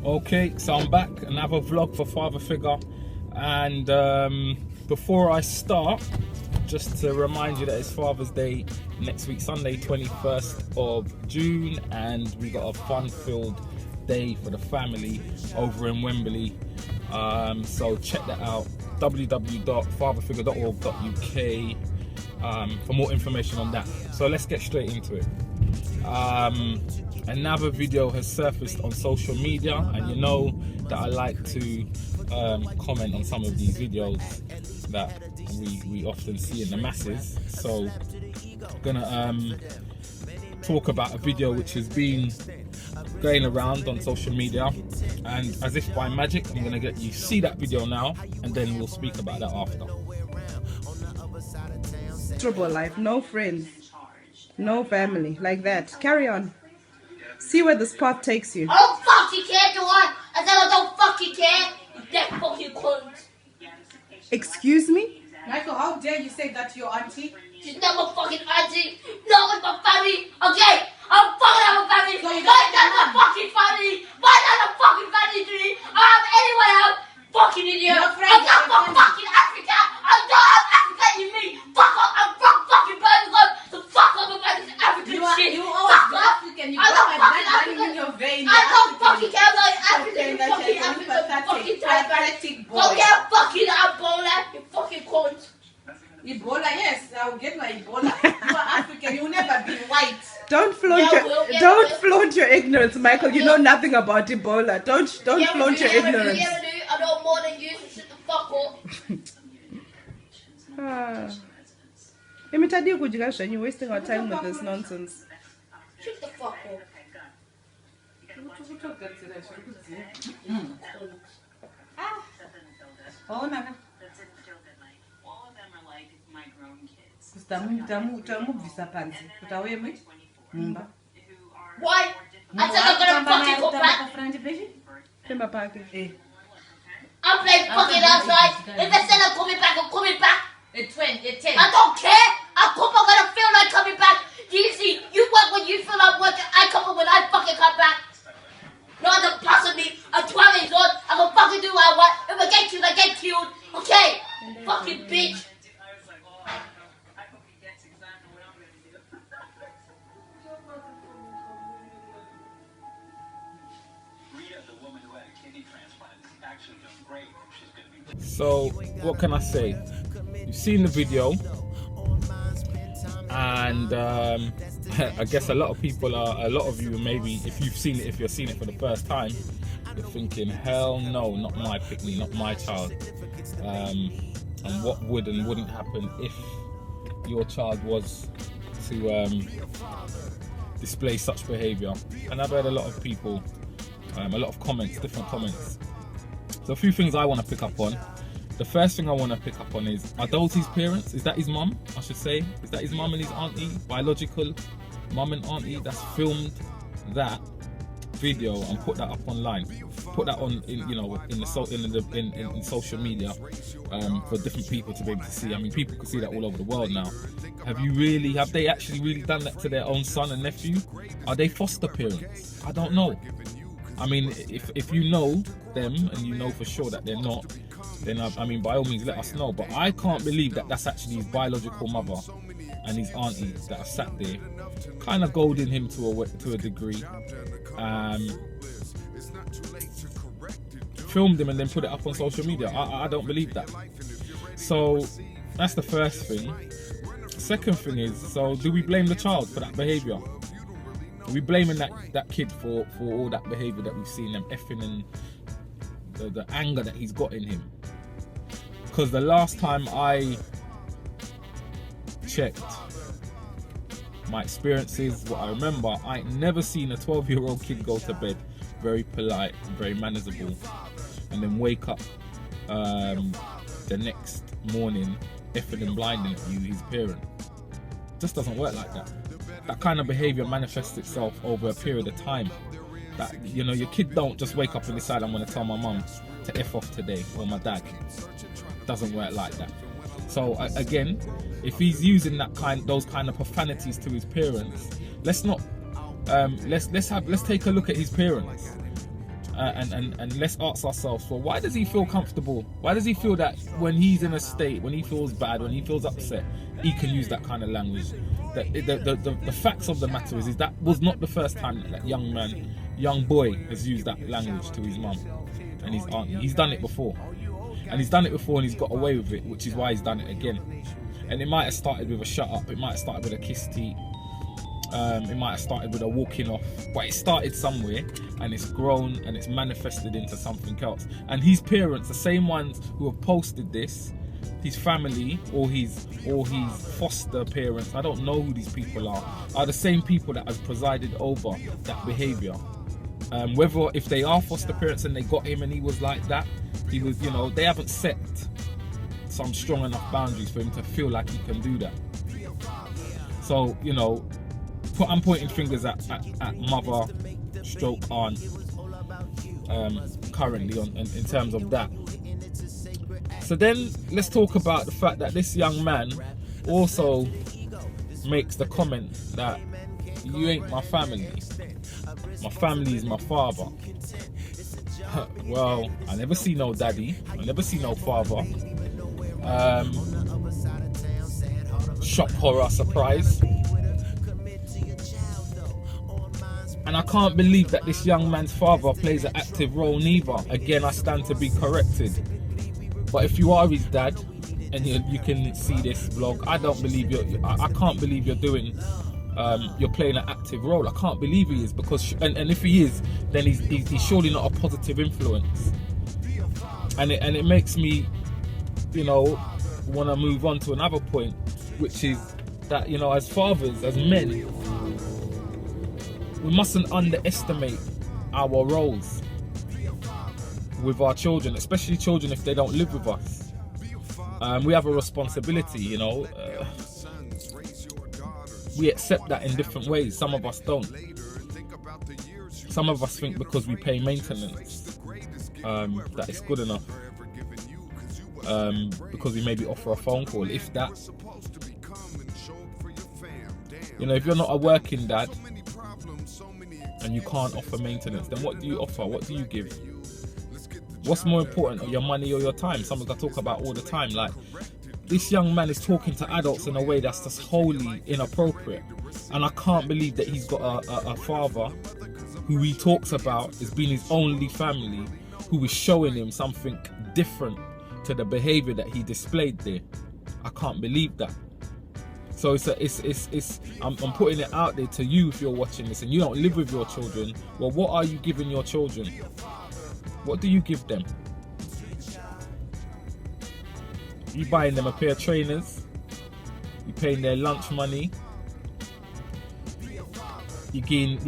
Okay, so I'm back, another vlog for Father Figure, and before I start, just to remind you that it's Father's Day next week, Sunday 21st of June, and we got a fun-filled day for the family over in Wembley, so check that out, www.fatherfigure.org.uk for more information on that. So let's get straight into it. Another video has surfaced on social media, and you know that I like to comment on some of these videos that we often see in the masses. So I'm gonna talk about a video which has been going around on social media, and as if by magic I'm gonna get you see that video now, and then we'll speak about that after. Miserable life, no friends, no family, like that. Carry on. See where this path takes you. I don't fucking care, do I? I said I don't fucking care. You dead fucking cunt. Excuse me? Michael, how dare you say that to your auntie? She's not my fucking auntie. No, it's my family. Okay? I'm fucking have a family. So you Why got not my fucking family? Why not a fucking family to me? I have anyone else. Fucking idiot. Your friend, I'm not your from friend. fucking Africa. I don't have Africa in me. Fuck off. I'm from fucking Birmingham. So fuck off about this African shit. You Fuck always off. African. You I got don't my fucking blood running African. in your vein. I don't fucking care about African. Okay, You that's fucking it. African. Fucking Taliban. Pathetic boy. Okay, fucking Ebola. You fucking cunt. Ebola, yes, I will get my Ebola. You are African. You will never be white. Don't flaunt flaunt your ignorance, Michael. You know nothing about Ebola. Don't flaunt your ignorance. I know more than you, so shut the fuck up. Imitadi kujika shenyu, you're wasting our time with this nonsense. Shut the fuck up. Oh, Nana. Why? I said I'm gonna fucking go back. Pemba pake. I'm playing fucking outside. If I said I'm coming back, I'm coming back. It's 10. I don't care. I'm gonna feel like coming back. Do you see? You work when you feel like working. I come up when I fucking come back. No other person me. I'm 12 years old. I'm gonna fucking do what I want. If I get killed, I get killed. Okay? Fucking bitch. So what can I say? You've seen the video, and I guess a lot of you maybe, if you're seeing it for the first time, you're thinking, hell no, not my pick-me, not my child. And what would and wouldn't happen if your child was to display such behavior? And I've heard a lot of people, a lot of comments, different comments. So a few things I want to pick up on. The first thing I want to pick up on is, are those his parents? Is that his mum, I should say? Is that his mum and his auntie? Biological mum and auntie that's filmed that video and put that up online? Put that on in social media for different people to be able to see. I mean, people can see that all over the world now. Have they actually really done that to their own son and nephew? Are they foster parents? I don't know. I mean, if you know them and you know for sure that they're not, then I mean, by all means, let us know. But I can't believe that that's actually his biological mother and his auntie that have sat there, kind of goading him to a degree, filmed him and then put it up on social media. I don't believe that. So that's the first thing. Second thing is, so do we blame the child for that behaviour? Are we blaming that kid for all that behaviour that we've seen, them effing and the anger that he's got in him? Because the last time I checked my experiences, what I remember, I ain't never seen a 12-year-old kid go to bed very polite, very manageable, and then wake up the next morning effing and blinding at you, his parent. It just doesn't work like that. That kind of behaviour manifests itself over a period of time. That, you know, your kid don't just wake up and decide, I'm going to tell my mum to F off today, or my dad. It doesn't work like that. So again, if he's using those kind of profanities to his parents, let's take a look at his parents and let's ask ourselves, well, why does he feel comfortable? Why does he feel that when he's in a state, when he feels bad, when he feels upset, he can use that kind of language? The facts of the matter is that was not the first time that young boy has used that language to his mum and his auntie. He's done it before. And he's done it before and he's got away with it, which is why he's done it again. And it might have started with a shut up, it might have started with a kiss teat, it might have started with a walking off, but it started somewhere and it's grown and it's manifested into something else. And his parents, the same ones who have posted this, his family or his foster parents, I don't know who these people are the same people that have presided over that behaviour. Whether if they are foster parents and they got him and he was like that, he was, you know, they haven't set some strong enough boundaries for him to feel like he can do that. So, you know, I'm pointing fingers at mother stroke aunt currently in terms of that. So then let's talk about the fact that this young man also makes the comment that you ain't my family. My family is my father. Well, I never see no daddy. I never see no father. Shock, horror, surprise. And I can't believe that this young man's father plays an active role neither. Again, I stand to be corrected. But if you are his dad and you can see this vlog, I don't believe I can't believe you're doing. You're playing an active role. I can't believe he is, because and if he is, then he's surely not a positive influence. And it makes me, you know, want to move on to another point, which is that, you know, as fathers, as men, we mustn't underestimate our roles with our children, especially children if they don't live with us. We have a responsibility, you know. We accept that in different ways. Some of us don't. Some of us think because we pay maintenance that it's good enough. Because we maybe offer a phone call, if that. You know, if you're not a working dad and you can't offer maintenance, then what do you offer? What do you give? What's more important, your money or your time? Something I talk about all the time. Like, this young man is talking to adults in a way that's just wholly inappropriate. And I can't believe that he's got a father who he talks about as being his only family, who is showing him something different to the behavior that he displayed there. I can't believe that. So I'm putting it out there to you if you're watching this and you don't live with your children. Well, what are you giving your children? What do you give them? You buying them a pair of trainers, you paying their lunch money, you're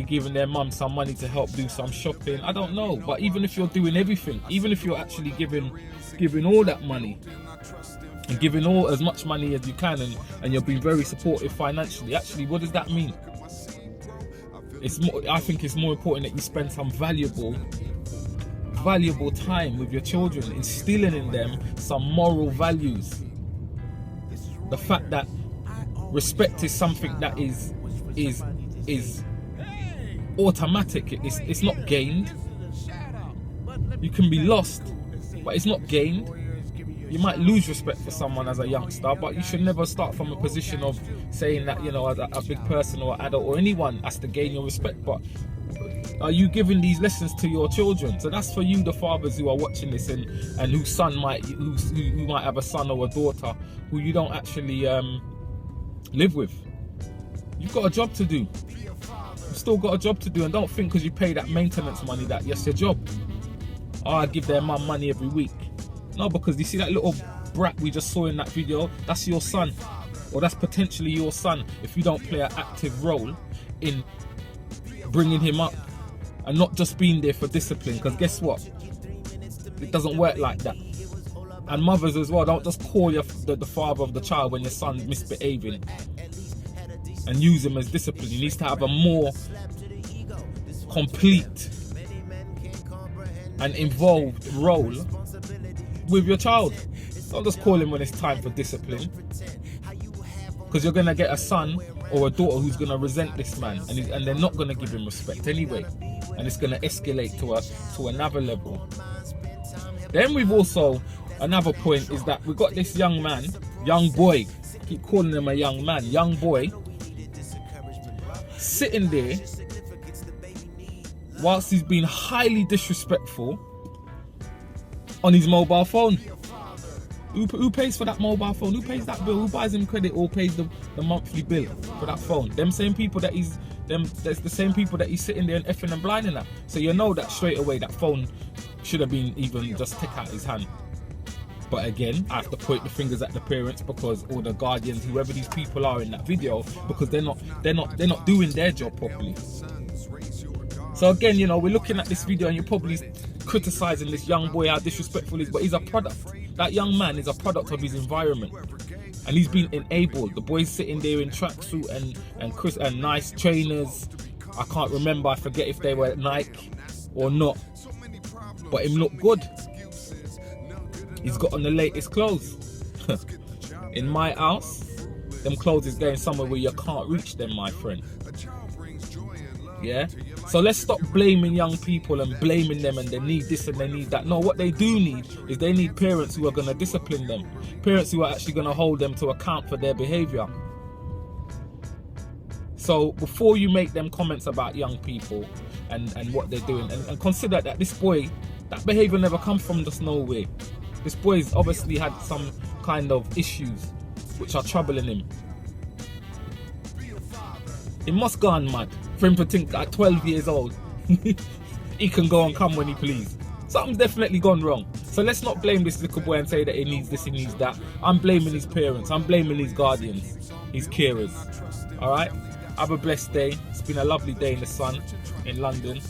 giving their mum some money to help do some shopping. I don't know, but even if you're doing everything, even if you're actually giving all that money and giving all as much money as you can, and you're being very supportive financially, actually, what does that mean? I think it's more important that you spend some valuable time with your children, instilling in them some moral values. The fact that respect is something that is automatic. It's not gained. You can be lost, but it's not gained. You might lose respect for someone as a youngster, but you should never start from a position of saying that, you know, as a big person or adult or anyone has to gain your respect. But are you giving these lessons to your children? So that's for you, the fathers who are watching this and who might have a son or a daughter who you don't actually live with. You've got a job to do. You've still got a job to do, and don't think because you pay that maintenance money that yes, your job. Oh, I give their mum money every week. No, because you see that little brat we just saw in that video, that's your son, or that's potentially your son if you don't play an active role in bringing him up and not just being there for discipline. Because guess what, it doesn't work like that. And mothers as well, don't just call the father of the child when your son's misbehaving and use him as discipline. He needs to have a more complete and involved role with your child. Don't just call him when it's time for discipline, because you're going to get a son or a daughter who's going to resent this man, and they're not going to give him respect anyway, and it's going to escalate to another level. Then we've also, another point is that we've got this young man, young boy, I keep calling him a young man, young boy, sitting there whilst he's been highly disrespectful on his mobile phone. Who pays for that mobile phone? Who pays that bill? Who buys him credit or pays the monthly bill for that phone? That's the same people that he's sitting there and effing and blinding at. So you know that straight away that phone should have been even just take out his hand. But again, I have to point the fingers at the parents, because, or the guardians, whoever these people are in that video, because they're not doing their job properly. So again, you know, we're looking at this video and you're probably criticizing this young boy, how disrespectful he is, but he's a product. That young man is a product of his environment, and he's been enabled. The boy's sitting there in tracksuit and nice trainers. I can't remember, I forget if they were Nike or not, but him look good. He's got on the latest clothes. In my house, them clothes is going somewhere where you can't reach them, my friend. Yeah? So let's stop blaming young people and blaming them and they need this and they need that. No, what they do need is they need parents who are going to discipline them. Parents who are actually going to hold them to account for their behaviour. So before you make them comments about young people and what they're doing, and consider that this boy, that behaviour never comes from just nowhere. This boy's obviously had some kind of issues which are troubling him. He must go on mad for him to think at 12 years old he can go and come when he please. Something's definitely gone wrong. So let's not blame this little boy and say that he needs this, he needs that. I'm blaming his parents, I'm blaming his guardians, his carers. Alright? Have a blessed day. It's been a lovely day in the sun in London.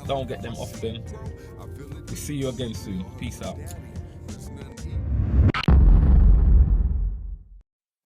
Don't get them often. We'll see you again soon. Peace out.